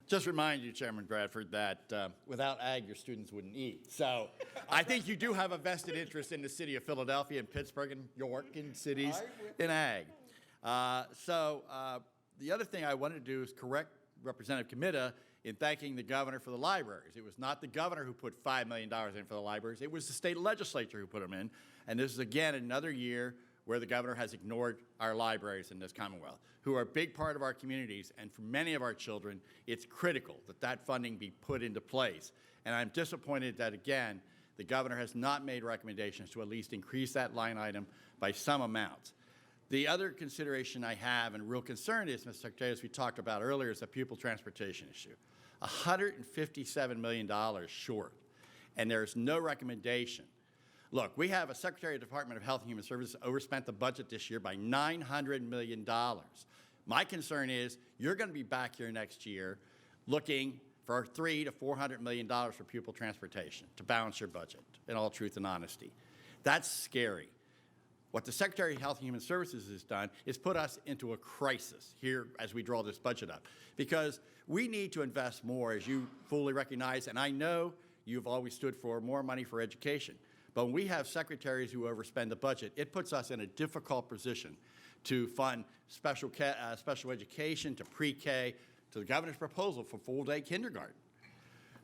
Just remind you, Chairman Bradford, that without ag, your students wouldn't eat. So I think you do have a vested interest in the city of Philadelphia and Pittsburgh and York and cities in ag. The other thing I wanted to do is correct Representative Committa in thanking the governor for the libraries. It was not the governor who put $5 million in for the libraries. It was the state legislature who put them in. And this is, again, another year where the governor has ignored our libraries in this Commonwealth, who are a big part of our communities. And for many of our children, it's critical that that funding be put into place. And I'm disappointed that, again, the governor has not made recommendations to at least increase that line item by some amount. The other consideration I have and real concern is, Mr. Secretary, as we talked about earlier, is the pupil transportation issue. $157 million short, and there's no recommendation. Look, we have a Secretary of the Department of Health and Human Services overspent the budget this year by $900 million. My concern is you're going to be back here next year looking for $300 to $400 million for pupil transportation to balance your budget, in all truth and honesty. That's scary. What the Secretary of Health and Human Services has done is put us into a crisis here as we draw this budget up, because we need to invest more, as you fully recognize, and I know you've always stood for more money for education. But when we have secretaries who overspend the budget, it puts us in a difficult position to fund special education, to pre-K, to the governor's proposal for full-day kindergarten.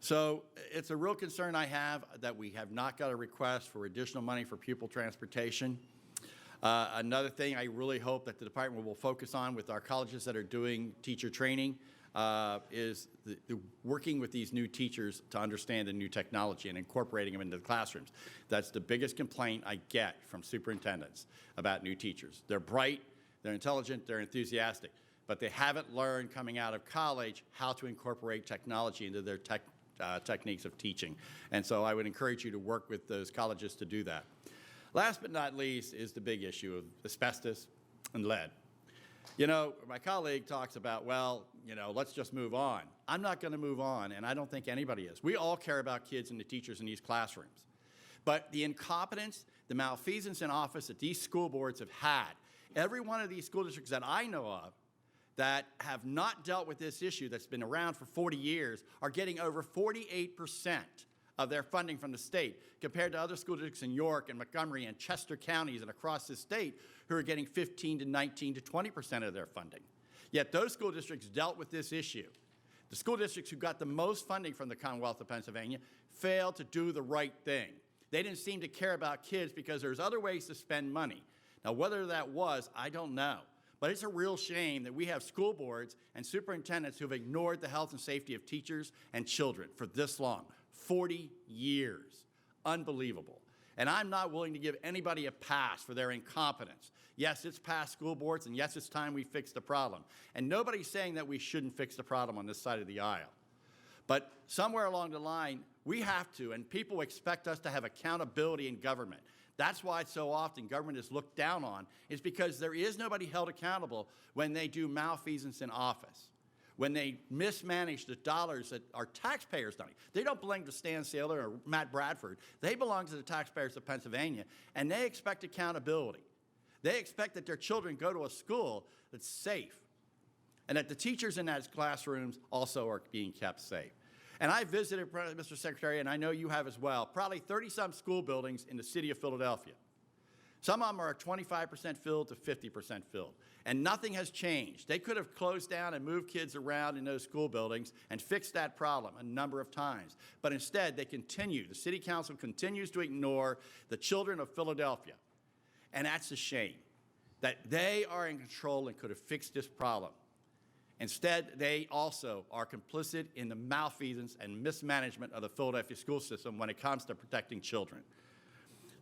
So it's a real concern I have that we have not got a request for additional money for pupil transportation. Another thing I really hope that the department will focus on with our colleges that are doing teacher training is working with these new teachers to understand the new technology and incorporating them into the classrooms. That's the biggest complaint I get from superintendents about new teachers. They're bright, they're intelligent, they're enthusiastic, but they haven't learned coming out of college how to incorporate technology into their techniques of teaching. And so I would encourage you to work with those colleges to do that. Last but not least is the big issue of asbestos and lead. You know, my colleague talks about, well, you know, let's just move on. I'm not going to move on, and I don't think anybody is. We all care about kids and the teachers in these classrooms. But the incompetence, the malfeasance in office that these school boards have had, every one of these school districts that I know of that have not dealt with this issue that's been around for 40 years are getting over 48% of their funding from the state, compared to other school districts in York and Montgomery and Chester counties and across the state who are getting 15 to 19 to 20% of their funding. Yet those school districts dealt with this issue. The school districts who got the most funding from the Commonwealth of Pennsylvania failed to do the right thing. They didn't seem to care about kids because there's other ways to spend money. Now, whether that was, I don't know. But it's a real shame that we have school boards and superintendents who have ignored the health and safety of teachers and children for this long. 40 years. Unbelievable. And I'm not willing to give anybody a pass for their incompetence. Yes, it's past school boards, and yes, it's time we fix the problem. And nobody's saying that we shouldn't fix the problem on this side of the aisle. But somewhere along the line, we have to, and people expect us to have accountability in government. That's why so often government is looked down on, is because there is nobody held accountable when they do malfeasance in office, when they mismanage the dollars that our taxpayers donate. They don't belong to Stan Saylor or Matt Bradford. They belong to the taxpayers of Pennsylvania, and they expect accountability. They expect that their children go to a school that's safe, and that the teachers in those classrooms also are being kept safe. And I visited, Mr. Secretary, and I know you have as well, probably 30-some school buildings in the city of Philadelphia. Some of them are 25% filled to 50% filled, and nothing has changed. They could have closed down and moved kids around in those school buildings and fixed that problem a number of times. But instead, they continue. The city council continues to ignore the children of Philadelphia, and that's a shame that they are in control and could have fixed this problem. Instead, they also are complicit in the malfeasance and mismanagement of the Philadelphia school system when it comes to protecting children.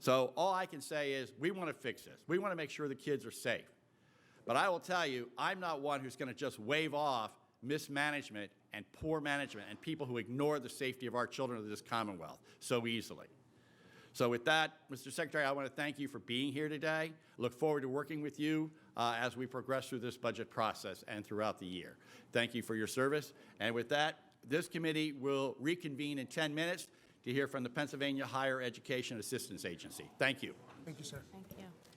So all I can say is we want to fix this. We want to make sure the kids are safe. But I will tell you, I'm not one who's going to just wave off mismanagement and poor management and people who ignore the safety of our children of this Commonwealth so easily. So with that, Mr. Secretary, I want to thank you for being here today. Look forward to working with you as we progress through this budget process and throughout the year. Thank you for your service. And with that, this committee will reconvene in 10 minutes to hear from the Pennsylvania Higher Education Assistance Agency. Thank you. Thank you, sir. Thank you.